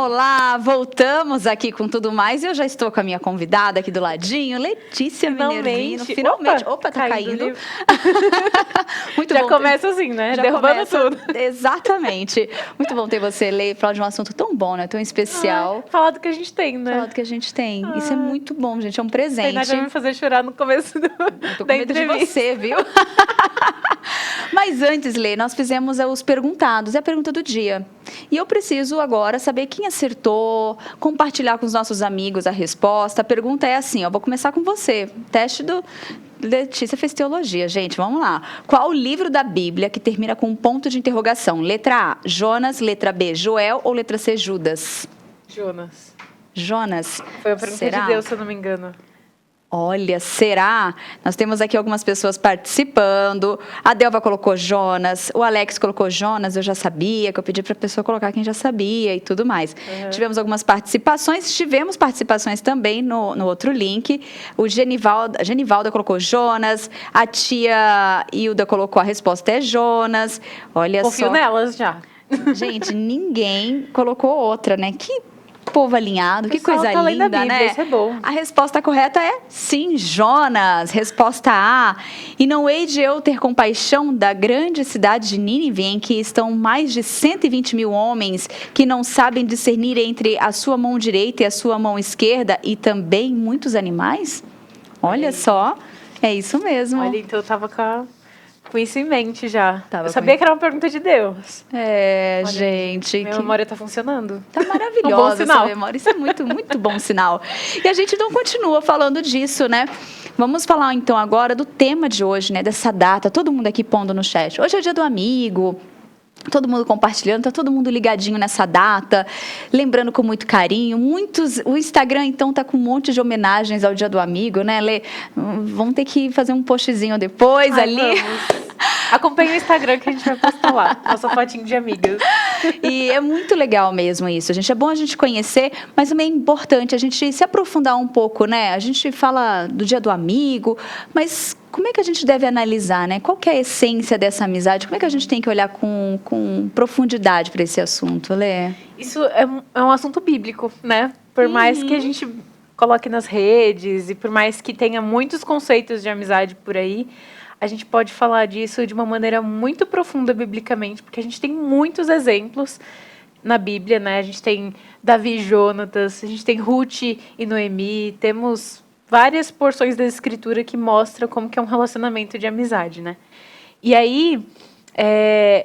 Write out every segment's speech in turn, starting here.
olá! Voltamos aqui com tudo mais. Eu já estou com a minha convidada aqui do ladinho, Letícia Minervino. Finalmente. Opa, tá caindo. Muito já bom. Começa assim, né? Já derrubando tudo. Exatamente. Muito bom ter você, Lê, falar de um assunto tão bom, né? Tão especial. Falar do que a gente tem, né? Falar do que a gente tem. Isso é muito bom, gente. É um presente. Tainá vai me fazer chorar no começo Eu tô com medo de você, viu? Mas antes, Lê, nós fizemos os perguntados, é a pergunta do dia. E eu preciso agora saber quem acertou, compartilhar com os nossos amigos a resposta. A pergunta é assim, ó, vou começar com você. Teste do... Letícia fez teologia, gente, vamos lá. Qual o livro da Bíblia que termina com um ponto de interrogação? Letra A, Jonas, letra B, Joel ou letra C, Judas? Jonas. Jonas. Foi a pergunta de Deus, se eu não me engano. Olha, será? Nós temos aqui algumas pessoas participando. A Delva colocou Jonas, o Alex colocou Jonas, eu já sabia, que eu pedi para a pessoa colocar quem já sabia e tudo mais. Tivemos algumas participações, tivemos participações também no outro link. A Genivalda colocou Jonas, a tia Hilda colocou a resposta é Jonas. Olha Confio só. nelas já. Gente, ninguém colocou outra, né? Que povo alinhado, que coisa tá linda, Bíblia, né? Isso é bom. A resposta correta é sim, Jonas. Resposta A. E não hei de eu ter compaixão da grande cidade de Nínive, em que estão mais de 120 mil homens que não sabem discernir entre a sua mão direita e a sua mão esquerda e também muitos animais? Olha só, é isso mesmo. Olha, então eu tava com isso em mente já. Eu sabia que era uma pergunta de Deus. É, olha, gente. Minha memória tá funcionando. Tá maravilhosa bom sinal. essa memória. Isso é muito, muito bom sinal. E a gente não continua falando disso, né? Vamos falar então agora do tema de hoje, né? Dessa data. Todo mundo aqui pondo no chat. Hoje é o dia do amigo. Todo mundo compartilhando, tá todo mundo ligadinho nessa data, lembrando com muito carinho. O Instagram, então, tá com um monte de homenagens ao Dia do Amigo, né, Lê? Vamos ter que fazer um postzinho depois ali. Vamos. Acompanhe o Instagram que a gente vai postar lá, nossa fotinho de amigas. E é muito legal mesmo isso, gente. É bom a gente conhecer, mas também é importante a gente se aprofundar um pouco, né? A gente fala do Dia do Amigo, mas como é que a gente deve analisar, né? Qual que é a essência dessa amizade? Como é que a gente tem que olhar com profundidade para esse assunto, Lê? Isso é um assunto bíblico, né? Por mais que a gente coloque nas redes e por mais que tenha muitos conceitos de amizade por aí, a gente pode falar disso de uma maneira muito profunda biblicamente, porque a gente tem muitos exemplos na Bíblia, né? A gente tem Davi e Jonatas, a gente tem Ruth e Noemi, temos várias porções da Escritura que mostram como que é um relacionamento de amizade, né? E aí,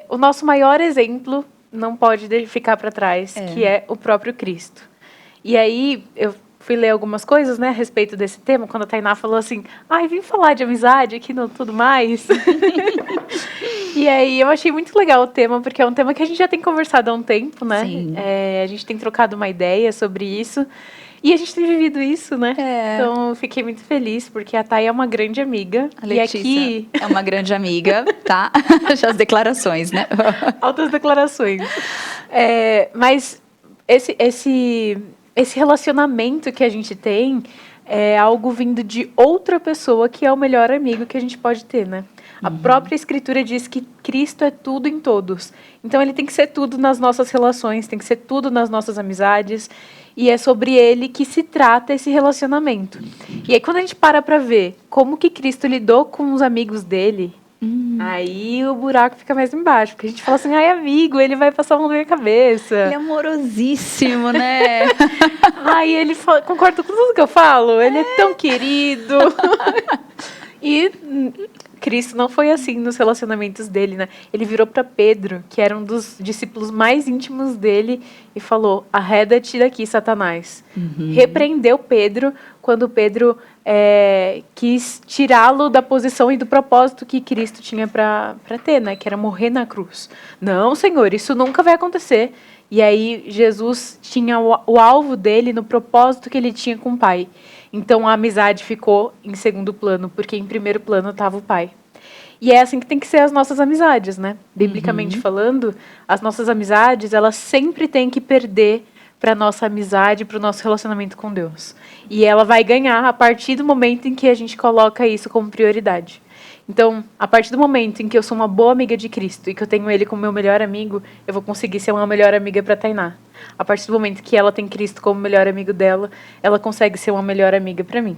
o nosso maior exemplo não pode ficar para trás, que é o próprio Cristo. E aí, eu fui ler algumas coisas, né, a respeito desse tema, quando a Tainá falou assim, vim falar de amizade aqui no tudo mais. E aí eu achei muito legal o tema, porque é um tema que a gente já tem conversado há um tempo, né? Sim. A gente tem trocado uma ideia sobre isso. E a gente tem vivido isso, né? Então, eu fiquei muito feliz, porque a Thay é uma grande amiga. A Letícia e aqui é uma grande amiga, tá? Já as declarações, né? Altas declarações. Mas esse relacionamento que a gente tem é algo vindo de outra pessoa que é o melhor amigo que a gente pode ter, né? A própria Escritura diz que Cristo é tudo em todos. Então, ele tem que ser tudo nas nossas relações, tem que ser tudo nas nossas amizades. E é sobre ele que se trata esse relacionamento. E aí, quando a gente para ver como que Cristo lidou com os amigos dele, aí o buraco fica mais embaixo. Porque a gente fala assim, amigo, ele vai passar a mão na minha cabeça. Ele é amorosíssimo, né? Ele concorda com tudo que eu falo. Ele é tão querido. E Cristo não foi assim nos relacionamentos dele, né? Ele virou para Pedro, que era um dos discípulos mais íntimos dele, e falou, arreda-te daqui, Satanás. Repreendeu Pedro quando Pedro quis tirá-lo da posição e do propósito que Cristo tinha para ter, né? Que era morrer na cruz. Não, Senhor, isso nunca vai acontecer. E aí Jesus tinha o alvo dele no propósito que ele tinha com o Pai. Então a amizade ficou em segundo plano, porque em primeiro plano estava o Pai. E é assim que tem que ser as nossas amizades, né? Biblicamente falando, as nossas amizades, elas sempre têm que perder para a nossa amizade, para o nosso relacionamento com Deus. E ela vai ganhar a partir do momento em que a gente coloca isso como prioridade. Então, a partir do momento em que eu sou uma boa amiga de Cristo e que eu tenho ele como meu melhor amigo, eu vou conseguir ser uma melhor amiga para Tainá. A partir do momento que ela tem Cristo como melhor amigo dela, ela consegue ser uma melhor amiga para mim.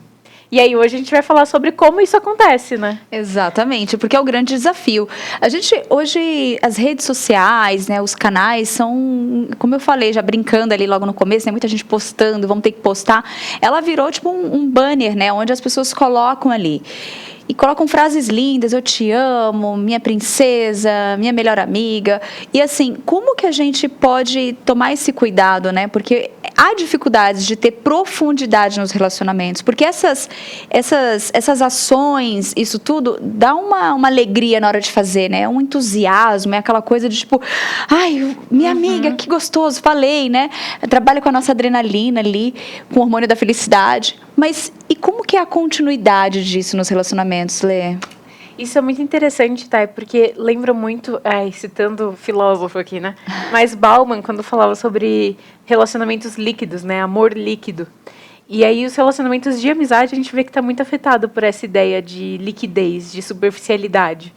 E aí hoje a gente vai falar sobre como isso acontece, né? Exatamente, porque é o grande desafio. A gente, hoje, as redes sociais, né, os canais são, como eu falei, já brincando ali logo no começo, né, muita gente postando, vamos ter que postar. Ela virou tipo um banner, né, onde as pessoas colocam ali. E colocam frases lindas, eu te amo, minha princesa, minha melhor amiga. E assim, como que a gente pode tomar esse cuidado, né? Porque há dificuldades de ter profundidade nos relacionamentos. Porque essas ações, isso tudo, dá uma alegria na hora de fazer, né? É um entusiasmo, é aquela coisa de tipo, ai, minha amiga, que gostoso, falei, né? Trabalha com a nossa adrenalina ali, com o hormônio da felicidade. Mas e como que é a continuidade disso nos relacionamentos, Lê? Isso é muito interessante, Thay, porque lembra muito, citando filósofo aqui, né? Mas Bauman, quando falava sobre relacionamentos líquidos, né? Amor líquido. E aí os relacionamentos de amizade a gente vê que está muito afetado por essa ideia de liquidez, de superficialidade.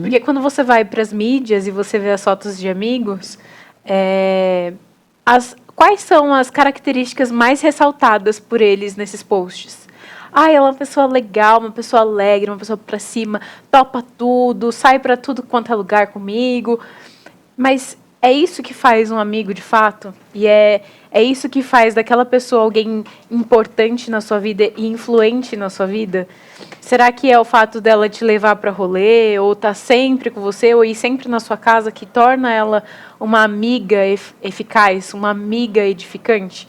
Porque quando você vai para as mídias e você vê as fotos de amigos, quais são as características mais ressaltadas por eles nesses posts? Ela é uma pessoa legal, uma pessoa alegre, uma pessoa pra cima, topa tudo, sai pra tudo quanto é lugar comigo. Mas é isso que faz um amigo de fato? E é isso que faz daquela pessoa alguém importante na sua vida e influente na sua vida? Será que é o fato dela te levar para rolê, ou estar sempre com você, ou ir sempre na sua casa, que torna ela uma amiga eficaz, uma amiga edificante?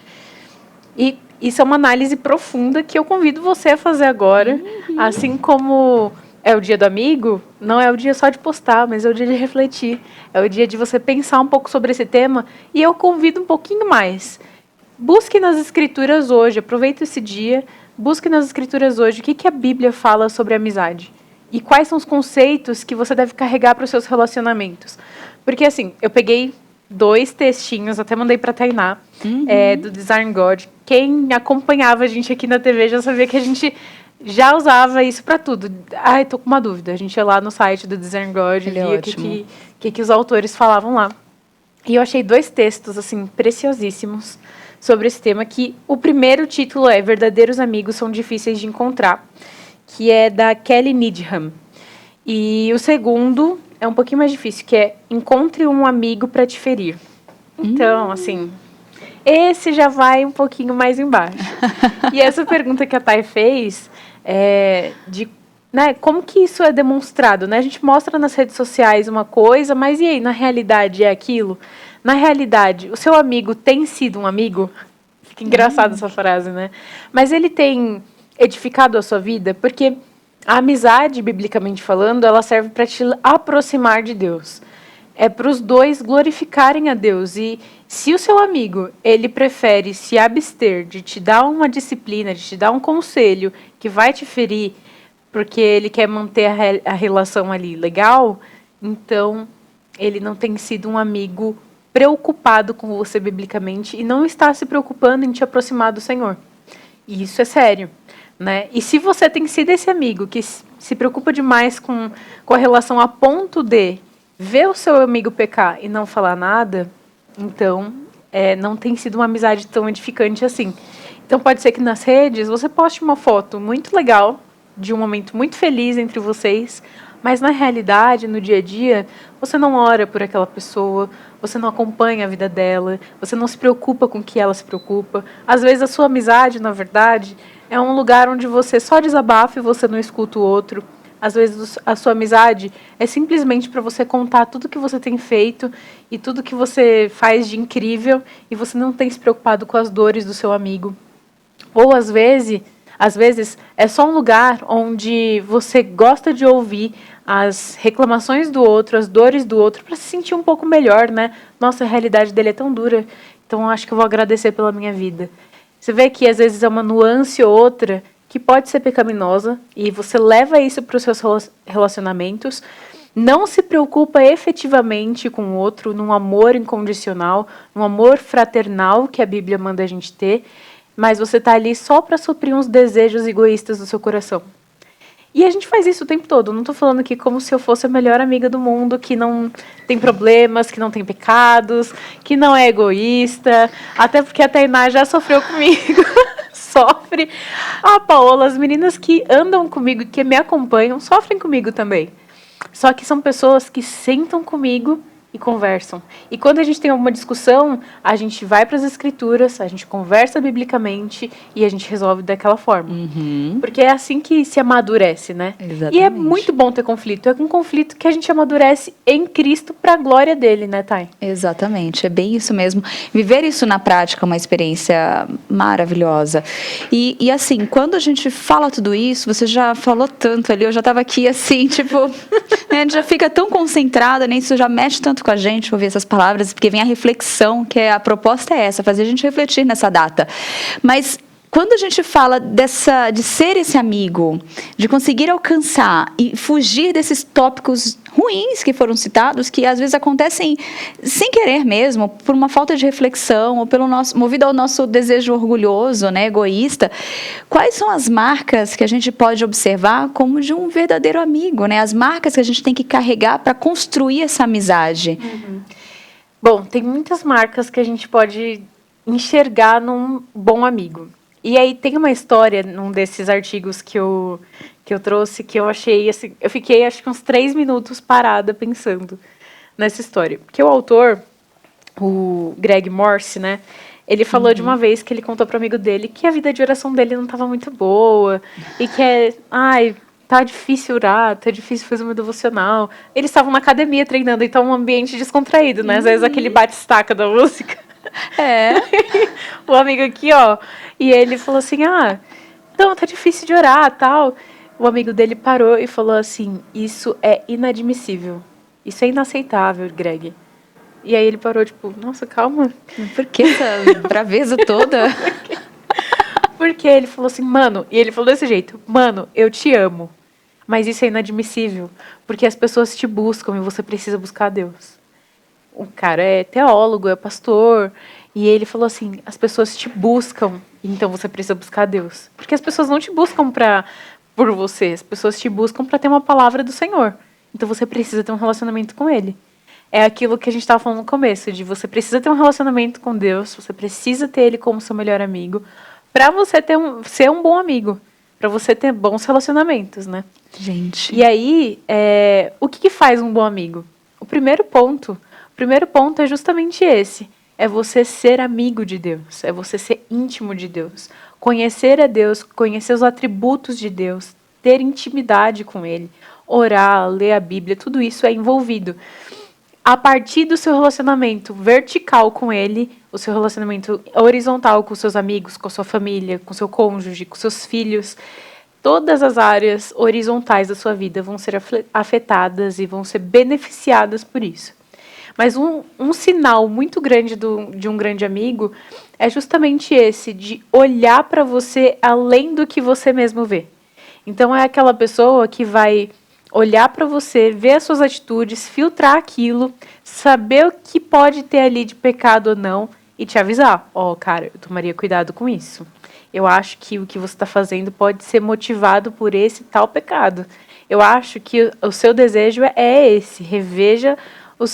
E isso é uma análise profunda que eu convido você a fazer agora. Assim como é o dia do amigo, não é o dia só de postar, mas é o dia de refletir. É o dia de você pensar um pouco sobre esse tema. E eu convido um pouquinho mais. Busque nas Escrituras hoje, aproveite esse dia, busque nas Escrituras hoje o que a Bíblia fala sobre amizade. E quais são os conceitos que você deve carregar para os seus relacionamentos. Porque assim, eu peguei 2 textinhos, até mandei para a Tainá, do Design God. Quem acompanhava a gente aqui na TV já sabia que a gente já usava isso para tudo. Tô com uma dúvida. A gente ia lá no site do Design God e via o que os autores falavam lá. E eu achei 2 textos, assim, preciosíssimos sobre esse tema, que o primeiro título é Verdadeiros Amigos São Difíceis de Encontrar, que é da Kelly Needham. E o segundo é um pouquinho mais difícil, que é Encontre um amigo para te ferir. Então, assim, esse já vai um pouquinho mais embaixo. E essa pergunta que a Thay fez, né, como que isso é demonstrado? Né? A gente mostra nas redes sociais uma coisa, mas e aí, na realidade é aquilo? Na realidade, o seu amigo tem sido um amigo? Fica engraçada essa frase, né? Mas ele tem edificado a sua vida? Porque a amizade, biblicamente falando, ela serve para te aproximar de Deus. É para os dois glorificarem a Deus. E se o seu amigo, ele prefere se abster de te dar uma disciplina, de te dar um conselho que vai te ferir, porque ele quer manter a relação ali legal, então ele não tem sido um amigo preocupado com você biblicamente e não está se preocupando em te aproximar do Senhor. E isso é sério. Né? E se você tem sido esse amigo que se preocupa demais com a relação a ponto de ver o seu amigo pecar e não falar nada, então não tem sido uma amizade tão edificante assim. Então pode ser que nas redes você poste uma foto muito legal, de um momento muito feliz entre vocês, mas na realidade, no dia a dia, você não ora por aquela pessoa, você não acompanha a vida dela, você não se preocupa com o que ela se preocupa. Às vezes a sua amizade, na verdade, é um lugar onde você só desabafa e você não escuta o outro. Às vezes a sua amizade é simplesmente para você contar tudo que você tem feito e tudo que você faz de incrível e você não tem se preocupado com as dores do seu amigo. Ou às vezes é só um lugar onde você gosta de ouvir as reclamações do outro, as dores do outro, para se sentir um pouco melhor, né? Nossa, a realidade dele é tão dura, então acho que eu vou agradecer pela minha vida. Você vê que às vezes é uma nuance ou outra que pode ser pecaminosa e você leva isso para os seus relacionamentos, não se preocupa efetivamente com o outro, num amor incondicional, num amor fraternal que a Bíblia manda a gente ter, mas você está ali só para suprir uns desejos egoístas do seu coração. E a gente faz isso o tempo todo. Não tô falando aqui como se eu fosse a melhor amiga do mundo, que não tem problemas, que não tem pecados, que não é egoísta. Até porque a Tainá já sofreu comigo. Sofre. A Paola, as meninas que andam comigo, que me acompanham, sofrem comigo também. Só que são pessoas que sentam comigo e conversam. E quando a gente tem alguma discussão, a gente vai para as escrituras, a gente conversa biblicamente e a gente resolve daquela forma. Porque é assim que se amadurece, né? Exatamente. E é muito bom ter conflito. É com conflito que a gente amadurece em Cristo para a glória dele, né, Thay? Exatamente, é bem isso mesmo. Viver isso na prática é uma experiência maravilhosa. E assim, quando a gente fala tudo isso, você já falou tanto ali, eu já estava aqui assim, tipo, né, a gente já fica tão concentrada nisso, já mexe tanto com a gente ouvir essas palavras, porque vem a reflexão, que a proposta é essa, fazer a gente refletir nessa data. Mas quando a gente fala de ser esse amigo, de conseguir alcançar e fugir desses tópicos ruins que foram citados, que às vezes acontecem sem querer mesmo, por uma falta de reflexão, ou movido ao nosso desejo orgulhoso, né, egoísta, quais são as marcas que a gente pode observar como de um verdadeiro amigo, né? As marcas que a gente tem que carregar para construir essa amizade. Bom, tem muitas marcas que a gente pode enxergar num bom amigo. E aí tem uma história num desses artigos que eu trouxe que eu achei, assim, eu fiquei acho que uns 3 minutos parada pensando nessa história. Porque o autor, o Greg Morse, né, ele falou de uma vez que ele contou para um amigo dele que a vida de oração dele não estava muito boa e que tá difícil orar, tá difícil fazer uma devocional. Eles estavam na academia treinando, então um ambiente descontraído, né? Às vezes aquele bate-estaca da música. É. O amigo aqui, ó. E ele falou assim, então tá difícil de orar, tal. O amigo dele parou e falou assim, isso é inadmissível. Isso é inaceitável, Greg. E aí ele parou, tipo, nossa, calma. Por que essa braveza toda? Porque ele falou assim, mano, e ele falou desse jeito, mano, eu te amo, mas isso é inadmissível, porque as pessoas te buscam e você precisa buscar a Deus. O cara é teólogo, é pastor, e ele falou assim, as pessoas te buscam, então você precisa buscar a Deus. Porque as pessoas não te buscam por você, as pessoas te buscam para ter uma palavra do Senhor. Então você precisa ter um relacionamento com Ele. É aquilo que a gente estava falando no começo, de você precisa ter um relacionamento com Deus, você precisa ter Ele como seu melhor amigo, para você ser um bom amigo, para você ter bons relacionamentos, né? Gente. E aí, o que faz um bom amigo? O primeiro ponto é justamente esse. É você ser amigo de Deus, é você ser íntimo de Deus, conhecer a Deus, conhecer os atributos de Deus, ter intimidade com Ele, orar, ler a Bíblia, tudo isso é envolvido. A partir do seu relacionamento vertical com Ele, o seu relacionamento horizontal com seus amigos, com a sua família, com seu cônjuge, com seus filhos, todas as áreas horizontais da sua vida vão ser afetadas e vão ser beneficiadas por isso. Mas um sinal muito grande de um grande amigo é justamente esse, de olhar para você além do que você mesmo vê. Então é aquela pessoa que vai olhar para você, ver as suas atitudes, filtrar aquilo, saber o que pode ter ali de pecado ou não e te avisar. Cara, eu tomaria cuidado com isso. Eu acho que o que você está fazendo pode ser motivado por esse tal pecado. Eu acho que o seu desejo é esse. Reveja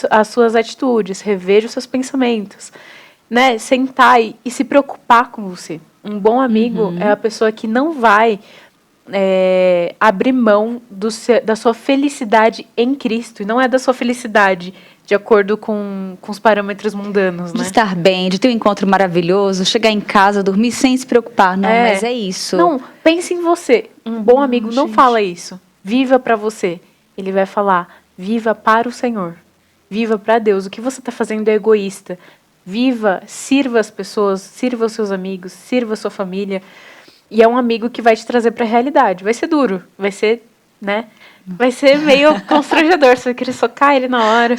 as suas atitudes, reveja os seus pensamentos. Né? Sentar e se preocupar com você. Um bom amigo é a pessoa que não vai abrir mão da sua felicidade em Cristo. E não é da sua felicidade de acordo com os parâmetros mundanos, né? De estar bem, de ter um encontro maravilhoso, chegar em casa, dormir sem se preocupar. Não, mas é isso. Não, pense em você. Um bom amigo não fala isso. Viva para você. Ele vai falar, viva para o Senhor. Viva para Deus. O que você está fazendo é egoísta. Viva, sirva as pessoas, sirva os seus amigos, sirva a sua família. E é um amigo que vai te trazer para a realidade. Vai ser duro, vai ser, né? Vai ser meio constrangedor, você vai querer socar ele na hora.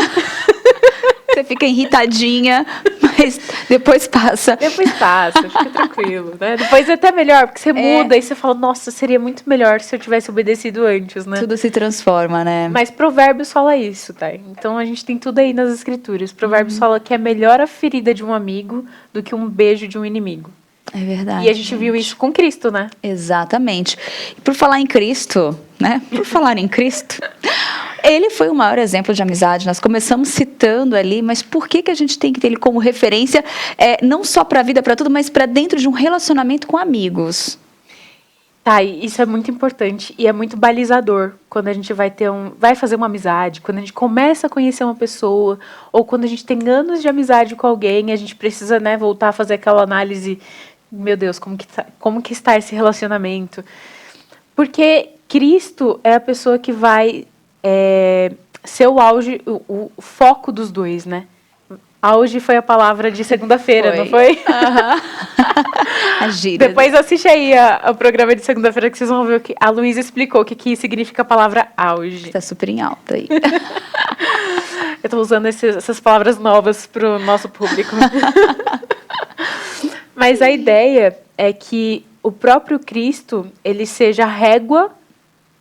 Você fica irritadinha, mas depois passa. Depois passa, fica tranquilo, né? Depois é até melhor, porque você muda e você fala, nossa, seria muito melhor se eu tivesse obedecido antes, né? Tudo se transforma, né? Mas Provérbios fala isso, tá? Então a gente tem tudo aí nas escrituras. Provérbios fala que é melhor a ferida de um amigo do que um beijo de um inimigo. É verdade. E a gente viu isso com Cristo, né? Exatamente. E por falar em Cristo, né? Por falar em Cristo, ele foi o maior exemplo de amizade. Nós começamos citando ali, mas por que a gente tem que ter ele como referência, não só para a vida, para tudo, mas para dentro de um relacionamento com amigos? Tá, e isso é muito importante e é muito balizador quando a gente vai fazer uma amizade, quando a gente começa a conhecer uma pessoa, ou quando a gente tem anos de amizade com alguém, a gente precisa, né, voltar a fazer aquela análise, meu Deus, como que está esse relacionamento? Porque Cristo é a pessoa que vai ser o auge, o foco dos dois, né? Auge foi a palavra de segunda-feira, não foi? A gíria. Depois assiste aí o programa de segunda-feira que vocês vão ver o que a Luísa explicou o que significa a palavra auge. Está super em alta aí. Eu estou usando essas palavras novas para o nosso público. Mas a ideia é que o próprio Cristo, ele seja a régua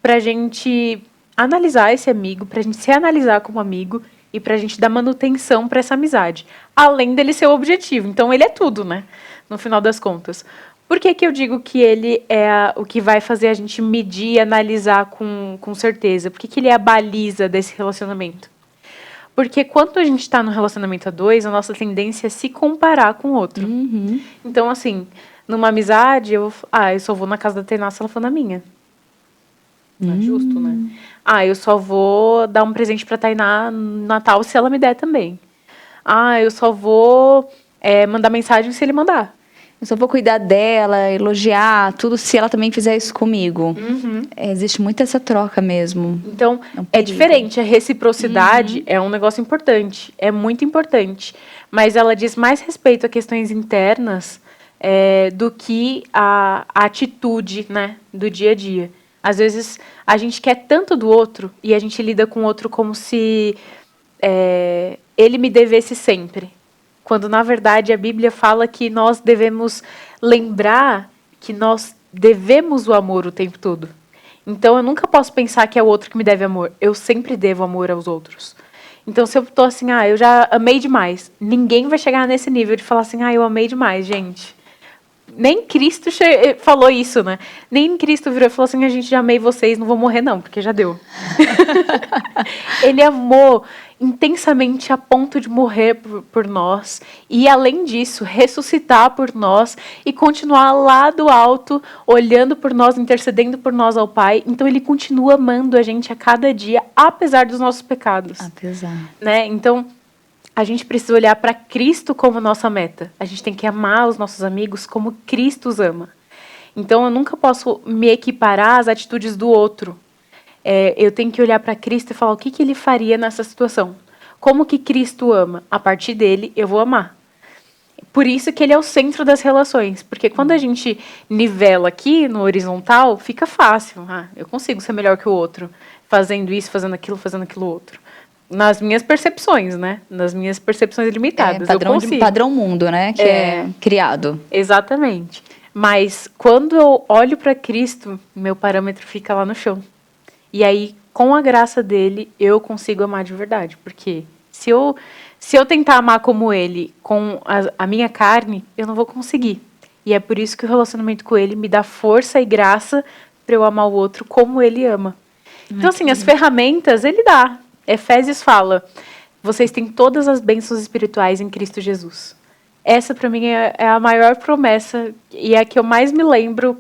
para a gente analisar esse amigo, para a gente se analisar como amigo e para a gente dar manutenção para essa amizade. Além dele ser o objetivo. Então, ele é tudo, né? No final das contas. Por que eu digo que ele é o que vai fazer a gente medir e analisar com certeza? Por que ele é a baliza desse relacionamento? Porque quando a gente está no relacionamento a dois, a nossa tendência é se comparar com o outro. Uhum. Então, assim, numa amizade, eu só vou na casa da Tainá se ela for na minha. Não é justo, né? Eu só vou dar um presente pra Tainá no Natal se ela me der também. Eu só vou mandar mensagem se ele mandar. Eu só vou cuidar dela, elogiar, tudo se ela também fizer isso comigo. Uhum. Existe muito essa troca mesmo. Então, É um diferente. A reciprocidade é um negócio importante. É muito importante. Mas ela diz mais respeito a questões internas do que a atitude, né, do dia a dia. Às vezes, a gente quer tanto do outro e a gente lida com o outro como se ele me devesse sempre. Quando, na verdade, a Bíblia fala que nós devemos lembrar que nós devemos o amor o tempo todo. Então, eu nunca posso pensar que é o outro que me deve amor. Eu sempre devo amor aos outros. Então, se eu tô assim, eu já amei demais. Ninguém vai chegar nesse nível de falar assim, eu amei demais, gente. Nem Cristo falou isso, né? Nem Cristo virou e falou assim, a gente já amei vocês, não vou morrer não, porque já deu. Ele amou intensamente a ponto de morrer por nós. E, além disso, ressuscitar por nós e continuar lá do alto, olhando por nós, intercedendo por nós ao Pai. Então, ele continua amando a gente a cada dia, apesar dos nossos pecados. Apesar. Né? Então, a gente precisa olhar para Cristo como nossa meta. A gente tem que amar os nossos amigos como Cristo os ama. Então, eu nunca posso me equiparar às atitudes do outro. Eu tenho que olhar para Cristo e falar o que ele faria nessa situação. Como que Cristo ama? A partir dele, eu vou amar. Por isso que ele é o centro das relações. Porque quando a gente nivela aqui no horizontal, fica fácil. Eu consigo ser melhor que o outro. Fazendo isso, fazendo aquilo outro. Nas minhas percepções, né? Nas minhas percepções limitadas. Padrão mundo, né? Que é criado. Exatamente. Mas quando eu olho para Cristo, meu parâmetro fica lá no chão. E aí, com a graça dele, eu consigo amar de verdade. Porque se eu tentar amar como ele, com a minha carne, eu não vou conseguir. E é por isso que o relacionamento com ele me dá força e graça para eu amar o outro como ele ama. Então, assim, as ferramentas ele dá. Efésios fala, vocês têm todas as bênçãos espirituais em Cristo Jesus. Essa, para mim, é a maior promessa e é a que eu mais me lembro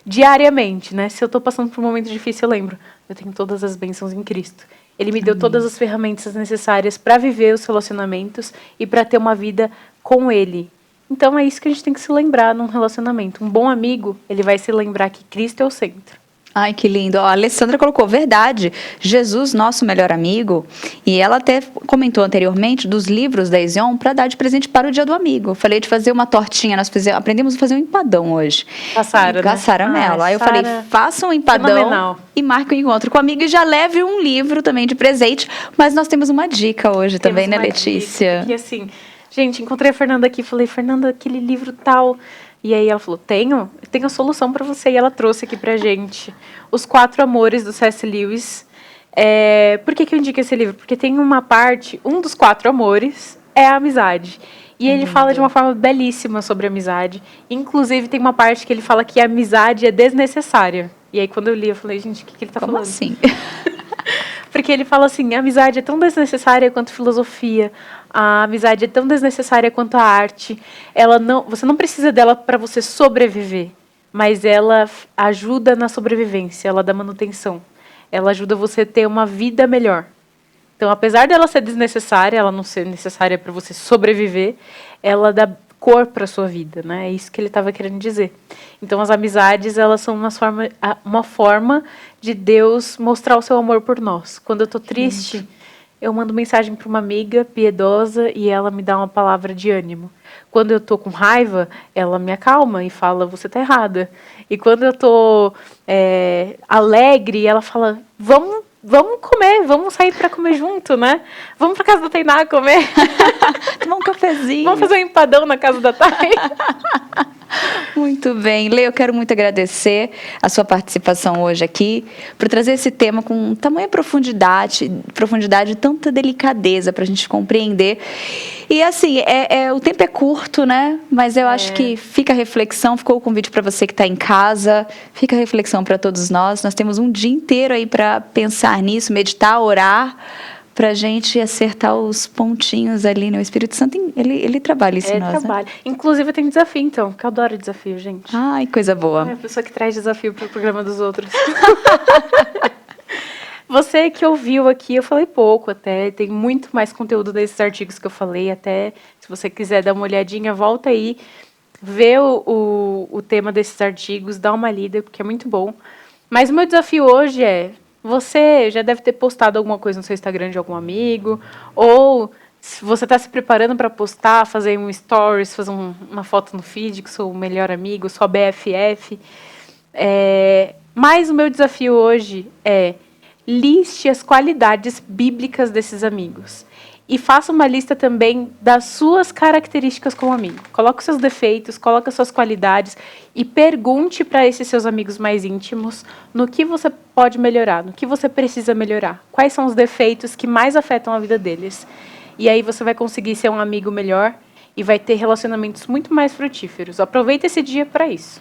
diariamente, né? Se eu estou passando por um momento difícil, eu lembro. Eu tenho todas as bênçãos em Cristo. Ele me deu todas as ferramentas necessárias para viver os relacionamentos e para ter uma vida com Ele. Então, é isso que a gente tem que se lembrar num relacionamento. Um bom amigo, ele vai se lembrar que Cristo é o centro. Ai, que lindo. A Alessandra colocou, verdade, Jesus, nosso melhor amigo. E ela até comentou anteriormente dos livros da Ezion para dar de presente para o Dia do Amigo. Eu falei de fazer uma tortinha, aprendemos a fazer um empadão hoje. Com a Sara Mello. Aí eu falei, faça um empadão fenomenal. E marque um encontro com o amigo e já leve um livro também de presente. Mas nós temos uma dica hoje também, né, Letícia? Dica, que assim, gente, encontrei a Fernanda aqui, falei, Fernanda, aquele livro tal... E aí ela falou, tenho a solução para você. E ela trouxe aqui pra gente Os 4 Amores, do C.S. Lewis. Por que eu indico esse livro? Porque tem uma parte, um dos 4 amores é a amizade. E ele fala de uma forma belíssima sobre amizade. Inclusive, tem uma parte que ele fala que a amizade é desnecessária. E aí, quando eu li, eu falei, gente, o que ele tá Como falando? assim? Porque ele fala assim, a amizade é tão desnecessária quanto filosofia. A amizade é tão desnecessária quanto a arte. Você não precisa dela para você sobreviver. Mas ela ajuda na sobrevivência, ela dá manutenção. Ela ajuda você a ter uma vida melhor. Então, apesar dela ser desnecessária, ela não ser necessária para você sobreviver, ela dá cor para a sua vida, né? É isso que ele estava querendo dizer. Então, as amizades, elas são uma forma de Deus mostrar o seu amor por nós. Quando eu estou triste, eu mando mensagem para uma amiga piedosa e ela me dá uma palavra de ânimo. Quando eu estou com raiva, ela me acalma e fala, você está errada. E quando eu estou alegre, ela fala, vamos comer, vamos sair para comer junto, né? Vamos para casa da Tainá comer. Tomar um cafezinho. Vamos fazer um empadão na casa da Thay. Muito bem. Lê, eu quero muito agradecer a sua participação hoje aqui, por trazer esse tema com tamanha profundidade e tanta delicadeza para a gente compreender. E assim, o tempo é curto, né? Mas eu acho que fica a reflexão, ficou o convite para você que está em casa, fica a reflexão para todos nós. Nós temos um dia inteiro aí para pensar nisso, meditar, orar, para a gente acertar os pontinhos ali, né? O Espírito Santo, ele trabalha isso em nós, trabalha. né? Inclusive, tem desafio, então, porque eu adoro desafio, gente. Ai, coisa boa. É a pessoa que traz desafio para o programa dos outros. Você que ouviu aqui, eu falei pouco até, tem muito mais conteúdo desses artigos que eu falei, até se você quiser dar uma olhadinha, volta aí, vê o tema desses artigos, dá uma lida, porque é muito bom. Mas o meu desafio hoje você já deve ter postado alguma coisa no seu Instagram de algum amigo, ou se você está se preparando para postar, fazer um stories, fazer uma foto no feed com seu melhor amigo, sua BFF. Mas o meu desafio hoje liste as qualidades bíblicas desses amigos. E faça uma lista também das suas características como amigo. Coloque os seus defeitos, coloque as suas qualidades e pergunte para esses seus amigos mais íntimos no que você pode melhorar, no que você precisa melhorar. Quais são os defeitos que mais afetam a vida deles. E aí você vai conseguir ser um amigo melhor e vai ter relacionamentos muito mais frutíferos. Aproveita esse dia para isso.